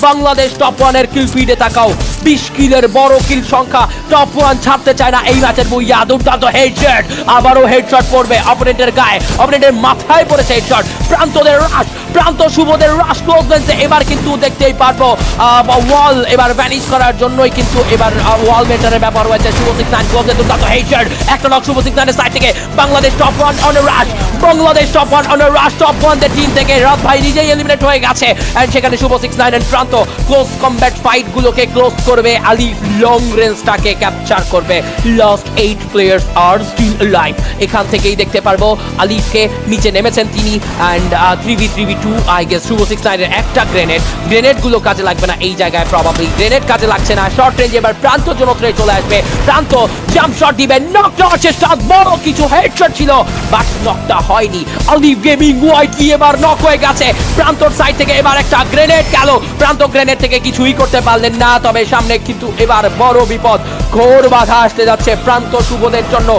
Bangladesh top ওয়ানের কিল ফিডে তাকাও, 20 কিলের বড় কিল সংখ্যা, টপ ওয়ান ছাড়তে চায় না এই ম্যাচের বইয়া। দুর্দান্ত হেডশট, আবারও হেডশট পড়বে অপোনেন্টের গায়ে, অপোনেন্টের মাথায় পড়েছে হেডশট। প্রান্তদের রাশ, প্রান্ত শুভদের রাশ ক্লোজ রেঞ্জে এবার কিন্তু দেখতেই পারবো ওয়াল এবার ভ্যানিশ করার জন্যই কিন্তু এবার ওয়াল মেটারের ব্যাপার হয়েছে। শুভ 69 ক্লোজে দুর্দান্ত হেডশট, একটা নক শুভ 69 সাইড থেকে। Bangladesh top one on rush, Bangladesh top one on rush, top ওয়ানদের টিম থেকে রাত ভাই নিজেই এলিমিনেট হয়ে গেছে। এন্ড সেখানে Shuvo 69 and Pranto close combat fight গুলোকে ক্লোজ করবে, আলিফ লং রেঞ্জটাকে ক্যাপচার করবে। Last 8 players are still live. এখান থেকেই দেখতে পারবো আলিফকে নিচে নেমেছেন তিনি এন্ড 3v2 আই গেস। শুভ 69 এর একটা গ্রেনেড গুলো কাজে লাগবে না এই জায়গায়, প্রবাবলি গ্রেনেড কাজে লাগছে না। শর্ট রেঞ্জে এবার প্রান্ত জনত্রে চলে আসবে, প্রান্ত জাম্প শট দিবে, নক দেওয়ার চেষ্টা, বড় কিছু হেডশট ছিল বাট নকটা হয়নি। আলিফ গেমিং ওয়াইটি এবার নক হয়ে গেছে। প্রান্তর সাইড থেকে এবার একটা গ্রেনেড গেল, প্রান্ত গ্রেনেড থেকে কিছুই করতে পারলেন না, তবে সামনে কিন্তু এবার বড় বিপদ, ঘোর বাধা আসতে যাচ্ছে প্রান্ত শুভদের জন্য।